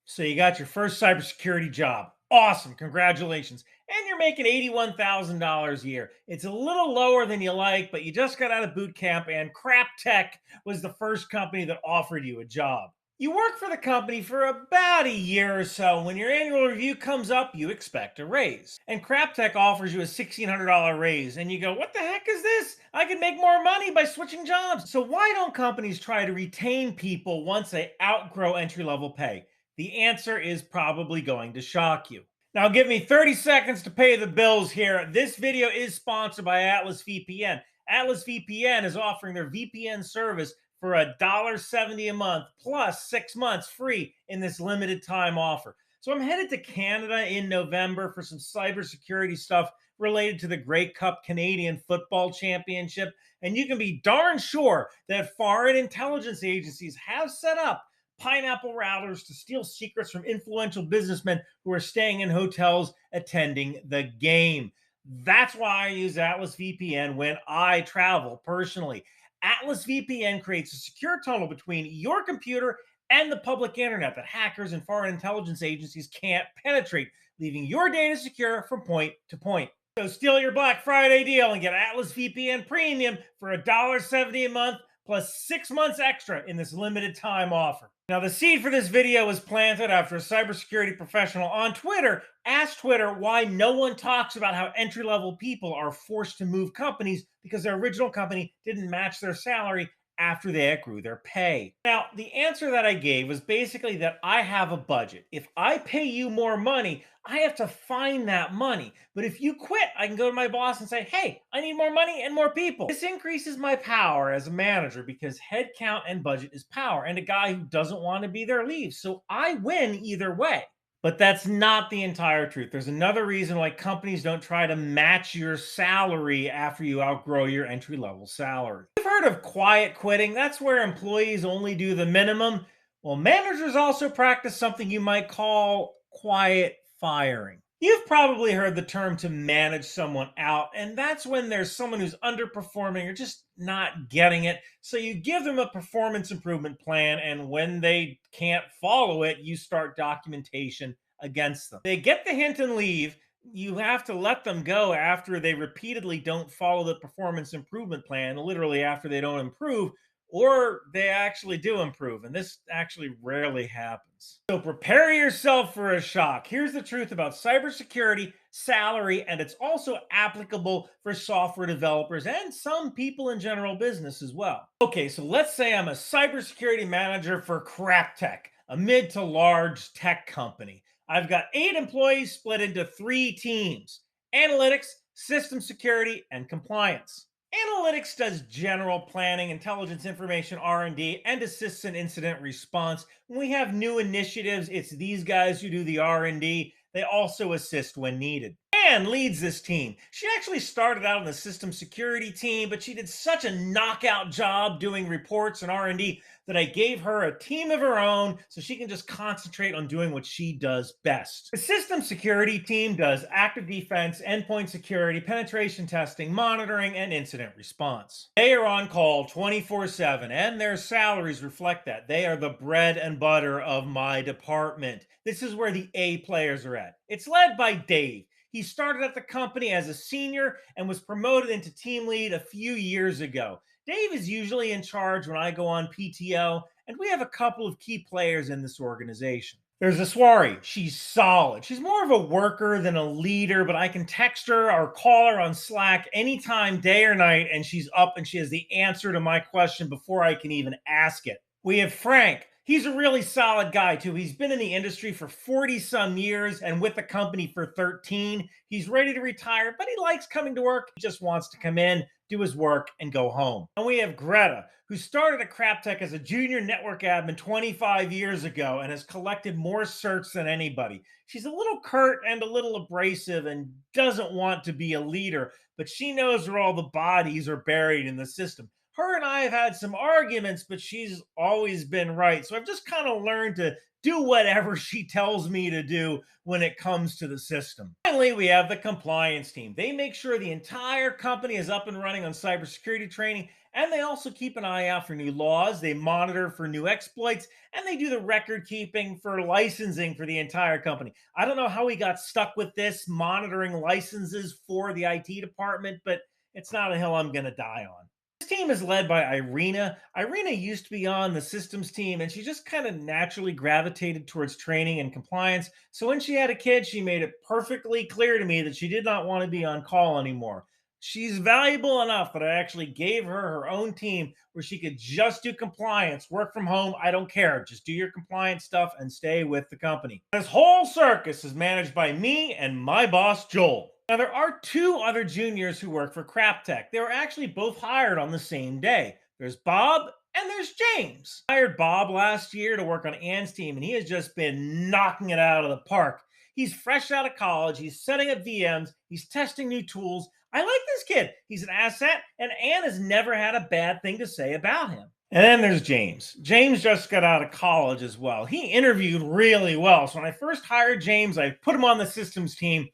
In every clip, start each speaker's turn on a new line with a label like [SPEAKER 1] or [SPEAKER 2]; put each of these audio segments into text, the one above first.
[SPEAKER 1] So you got your first cybersecurity job. Awesome. Congratulations. And you're making $81,000 a year. It's a little lower than you like, but you just got out of boot camp and Crap Tech was the first company that offered you a job. You work for the company for about a year or so. When your annual review comes up, you expect a raise. And Crap Tech offers you a $1,600 raise. And you go, what the heck is this? I can make more money by switching jobs. So why don't companies try to retain people once they outgrow entry level pay? The answer is probably going to shock you. Now, give me 30 seconds to pay the bills here. This video is sponsored by Atlas VPN. Atlas VPN is offering their VPN service for $1.70 a month plus 6 months free in this limited time offer. So I'm headed to Canada in November for some cybersecurity stuff related to the Grey Cup Canadian Football Championship. And you can be darn sure that foreign intelligence agencies have set up pineapple routers to steal secrets from influential businessmen who are staying in hotels attending the game. That's why I use Atlas VPN when I travel personally. Atlas VPN creates a secure tunnel between your computer and the public internet that hackers and foreign intelligence agencies can't penetrate, leaving your data secure from point to point. So steal your Black Friday deal and get Atlas VPN Premium for $1.70 a month plus 6 months extra in this limited time offer. Now, the seed for this video was planted after a cybersecurity professional on Twitter asked Twitter why no one talks about how entry-level people are forced to move companies because their original company didn't match their salary after they accrue their pay. Now, the answer that I gave was basically that I have a budget. If I pay you more money, I have to find that money. But if you quit, I can go to my boss and say, hey, I need more money and more people. This increases my power as a manager because headcount and budget is power. And a guy who doesn't want to be there leaves. So I win either way. But that's not the entire truth. There's another reason why companies don't try to match your salary after you outgrow your entry level salary. You've heard of quiet quitting. That's where employees only do the minimum. Well, managers also practice something you might call quiet firing. You've probably heard the term to manage someone out, and that's when there's someone who's underperforming or just not getting it. So you give them a performance improvement plan, and when they can't follow it, you start documentation against them. They get the hint and leave. You have to let them go after they repeatedly don't follow the performance improvement plan, literally after they don't improve, or they actually do improve. And this actually rarely happens. So prepare yourself for a shock. Here's the truth about cybersecurity, salary, and it's also applicable for software developers and some people in general business as well. Okay, so let's say I'm a cybersecurity manager for Crap Tech, a mid to large tech company. I've got 8 employees split into 3 teams: analytics, system security, and compliance. Analytics does general planning, intelligence information R&D, and assists in incident response. When we have new initiatives, it's these guys who do the R&D. They also assist when needed. Anne leads this team. She actually started out on the system security team, but she did such a knockout job doing reports and R&D that I gave her a team of her own so she can just concentrate on doing what she does best. The system security team does active defense, endpoint security, penetration testing, monitoring, and incident response. They are on call 24/7, and their salaries reflect that. They are the bread and butter of my department. This is where the A players are at. It's led by Dave. He started at the company as a senior and was promoted into team lead a few years ago. Dave is usually in charge when I go on PTO, and we have a couple of key players in this organization. There's Aswari. She's solid. She's more of a worker than a leader, but I can text her or call her on Slack anytime, day or night, and she's up and she has the answer to my question before I can even ask it. We have Frank. He's a really solid guy, too. He's been in the industry for 40 some years and with the company for 13. He's ready to retire, but he likes coming to work. He just wants to come in, do his work, and go home. And we have Greta, who started at CrapTech as a junior network admin 25 years ago and has collected more certs than anybody. She's a little curt and a little abrasive and doesn't want to be a leader, but she knows where all the bodies are buried in the system. Her and I have had some arguments, but she's always been right. So I've just kind of learned to do whatever she tells me to do when it comes to the system. Finally, we have the compliance team. They make sure the entire company is up and running on cybersecurity training, and they also keep an eye out for new laws. They monitor for new exploits, and they do the record keeping for licensing for the entire company. I don't know how we got stuck with this monitoring licenses for the IT department, but it's not a hill I'm going to die on. This team is led by Irina. Irina used to be on the systems team, and she just kind of naturally gravitated towards training and compliance. So when she had a kid, she made it perfectly clear to me that she did not want to be on call anymore. She's valuable enough that I actually gave her her own team where she could just do compliance, work from home. I don't care. Just do your compliance stuff and stay with the company. This whole circus is managed by me and my boss, Joel. Now, there are two other juniors who work for CrapTech. They were actually both hired on the same day. There's Bob and there's James. I hired Bob last year to work on Ann's team, and he has just been knocking it out of the park. He's fresh out of college. He's setting up VMs. He's testing new tools. I like this kid. He's an asset, and Ann has never had a bad thing to say about him. And then there's James. James just got out of college as well. He interviewed really well. So when I first hired James, I put him on the systems team,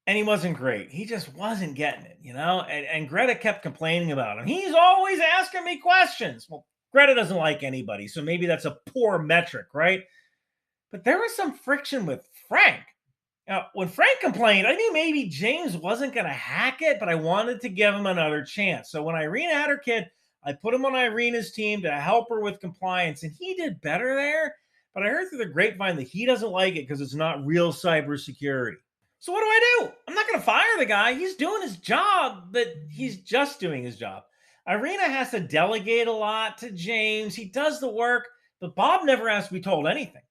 [SPEAKER 1] and he wasn't great. He just wasn't getting it, and Greta kept complaining about him. He's always asking me questions. Well, Greta doesn't like anybody, so maybe that's a poor metric, right? But there was some friction with Frank. Now, when Frank complained, I knew maybe James wasn't going to hack it, but I wanted to give him another chance. So when Irina had her kid, I put him on Irina's team to help her with compliance, and he did better there. But I heard through the grapevine that he doesn't like it because it's not real cybersecurity. So what do? I'm not going to fire the guy. He's doing his job, but he's just doing his job. Irina has to delegate a lot to James. He does the work, but Bob never has to be told anything.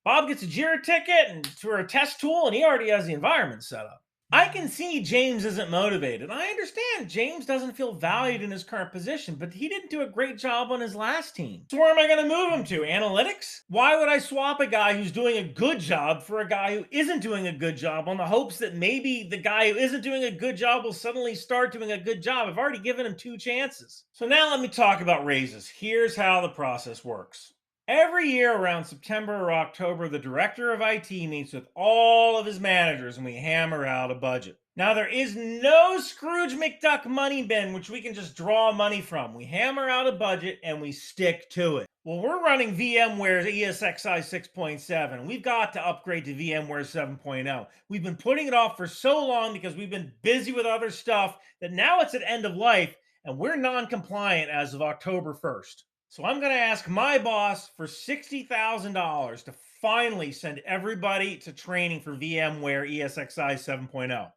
[SPEAKER 1] Bob gets a Jira ticket and for a test tool, and he already has the environment set up. I can see James isn't motivated. I understand James doesn't feel valued in his current position, but he didn't do a great job on his last team. So where am I going to move him to? Analytics? Why would I swap a guy who's doing a good job for a guy who isn't doing a good job on the hopes that maybe the guy who isn't doing a good job will suddenly start doing a good job? I've already given him 2 chances. So now let me talk about raises. Here's how the process works. Every year around September or October, the director of IT meets with all of his managers and we hammer out a budget. Now, there is no Scrooge McDuck money bin, which we can just draw money from. We hammer out a budget and we stick to it. Well, we're running VMware's ESXi 6.7. We've got to upgrade to VMware 7.0. We've been putting it off for so long because we've been busy with other stuff that now it's at end of life and we're non-compliant as of October 1st. So I'm going to ask my boss for $60,000 to finally send everybody to training for VMware ESXi 7.0.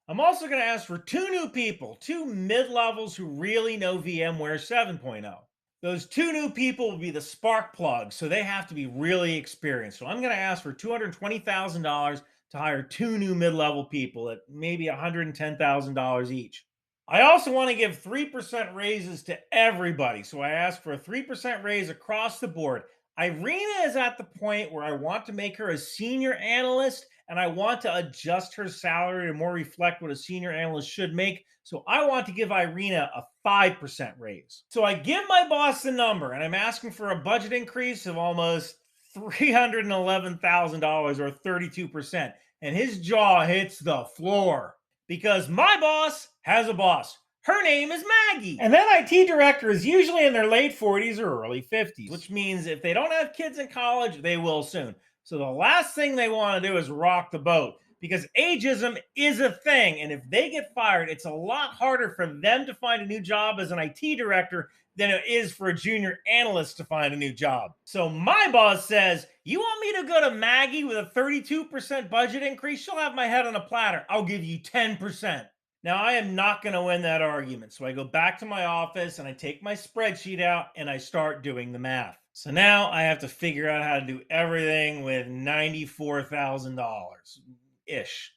[SPEAKER 1] I'm also going to ask for 2 new people, 2 mid-levels who really know VMware 7.0. Those 2 new people will be the spark plugs, so they have to be really experienced. So I'm going to ask for $220,000 to hire 2 new mid-level people at maybe $110,000 each. I also want to give 3% raises to everybody. So I ask for a 3% raise across the board. Irina is at the point where I want to make her a senior analyst and I want to adjust her salary to more reflect what a senior analyst should make. So I want to give Irina a 5% raise. So I give my boss the number and I'm asking for a budget increase of almost $311,000 or 32%. And his jaw hits the floor. Because my boss has a boss. Her name is Maggie. And that IT director is usually in their late 40s or early 50s, which means if they don't have kids in college, they will soon. So the last thing they want to do is rock the boat because ageism is a thing. And if they get fired, it's a lot harder for them to find a new job as an IT director than it is for a junior analyst to find a new job. So my boss says, you want me to go to Maggie with a 32% budget increase? She'll have my head on a platter. I'll give you 10%. Now, I am not going to win that argument. So I go back to my office and I take my spreadsheet out and I start doing the math. So now I have to figure out how to do everything with $94,000-ish.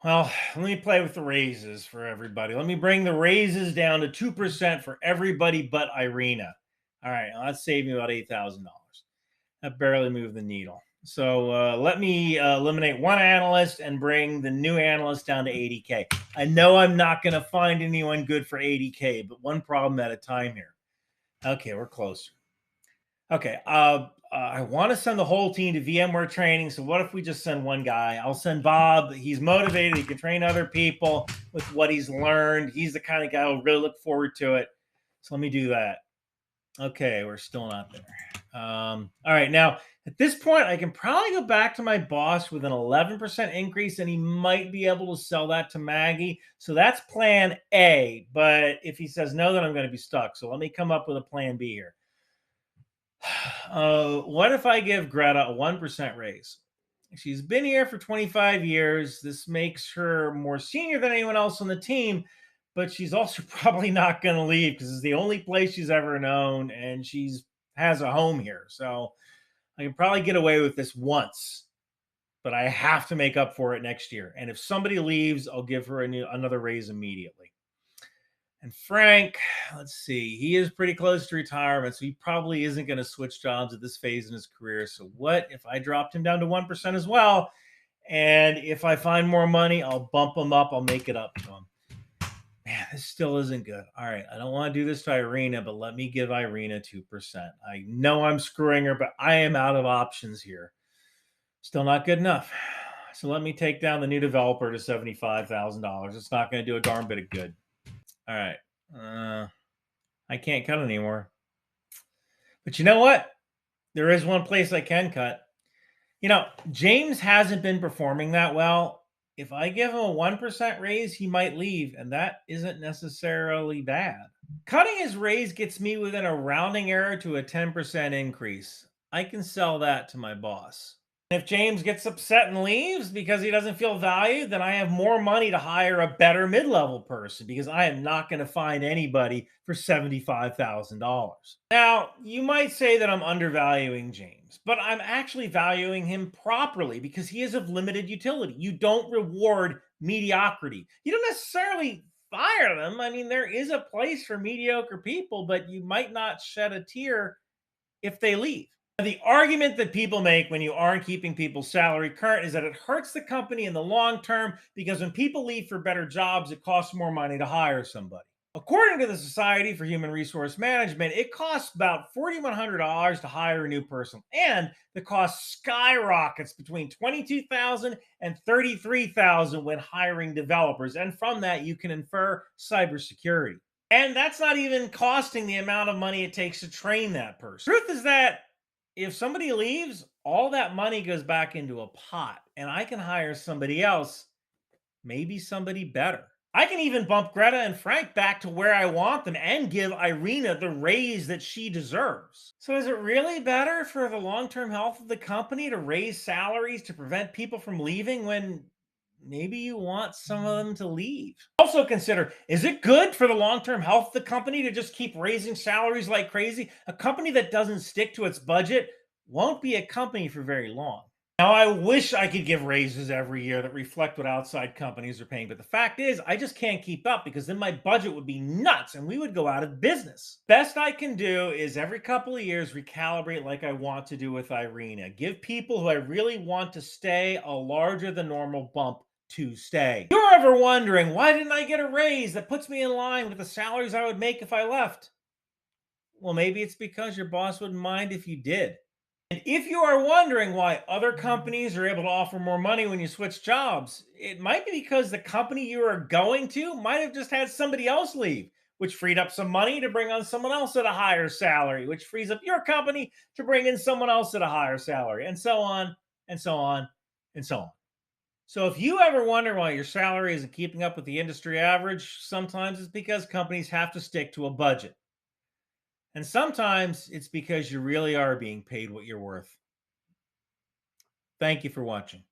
[SPEAKER 1] Well, let me play with the raises for everybody. Let me bring the raises down to 2% for everybody but Irina. All right, well, that saved me about $8,000. That barely moved the needle. So let me eliminate one analyst and bring the new analyst down to 80K. I know I'm not going to find anyone good for 80K, but one problem at a time here. Okay, we're closer. Okay, I want to send the whole team to VMware training. So what if we just send one guy? I'll send Bob. He's motivated. He can train other people with what he's learned. He's the kind of guy who'll really look forward to it. So let me do that. Okay, we're still not there. All right, now at this point, I can probably go back to my boss with an 11% increase, and he might be able to sell that to Maggie. So that's plan A. But if he says no, then I'm going to be stuck. So let me come up with a plan B here. What if I give Greta a 1% raise? She's been here for 25 years. This makes her more senior than anyone else on the team, but she's also probably not going to leave because it's the only place she's ever known, and she's has a home here. So I can probably get away with this once, but I have to make up for it next year. And if somebody leaves, I'll give her another raise immediately. And Frank, let's see, he is pretty close to retirement, so he probably isn't going to switch jobs at this phase in his career. So what if I dropped him down to 1% as well? And if I find more money, I'll bump him up. I'll make it up to him. Man, this still isn't good. All right, I don't want to do this to Irina, but let me give Irina 2%. I know I'm screwing her, but I am out of options here. Still not good enough. So let me take down the new developer to $75,000. It's not going to do a darn bit of good. All right. I can't cut anymore. But you know what? There is one place I can cut. You know, James hasn't been performing that well. If I give him a 1% raise, he might leave, and that isn't necessarily bad. Cutting his raise gets me within a rounding error to a 10% increase. I can sell that to my boss. If James gets upset and leaves because he doesn't feel valued, then I have more money to hire a better mid-level person because I am not going to find anybody for $75,000. Now, you might say that I'm undervaluing James, but I'm actually valuing him properly because he is of limited utility. You don't reward mediocrity. You don't necessarily fire them. I mean, there is a place for mediocre people, but you might not shed a tear if they leave. The argument that people make when you aren't keeping people's salary current is that it hurts the company in the long term because when people leave for better jobs, it costs more money to hire somebody. According to the Society for Human Resource Management, it costs about $4,100 to hire a new person, and the cost skyrockets between $22,000 and $33,000 when hiring developers. And from that, you can infer cybersecurity. And that's not even costing the amount of money it takes to train that person. Truth is that if somebody leaves, all that money goes back into a pot, and I can hire somebody else, maybe somebody better. I can even bump Greta and Frank back to where I want them and give Irina the raise that she deserves. So is it really better for the long-term health of the company to raise salaries to prevent people from leaving when maybe you want some of them to leave? Also consider, is it good for the long-term health of the company to just keep raising salaries like crazy? A company that doesn't stick to its budget won't be a company for very long. Now, I wish I could give raises every year that reflect what outside companies are paying, but the fact is, I just can't keep up because then my budget would be nuts and we would go out of business. Best I can do is every couple of years recalibrate like I want to do with Irina. Give people who I really want to stay a larger than normal bump to stay. If you're ever wondering, why didn't I get a raise that puts me in line with the salaries I would make if I left? Well, maybe it's because your boss wouldn't mind if you did. And if you are wondering why other companies are able to offer more money when you switch jobs, it might be because the company you are going to might have just had somebody else leave, which freed up some money to bring on someone else at a higher salary, which frees up your company to bring in someone else at a higher salary, and so on, and so on, and so on. So if you ever wonder why your salary isn't keeping up with the industry average, sometimes it's because companies have to stick to a budget. And sometimes it's because you really are being paid what you're worth. Thank you for watching.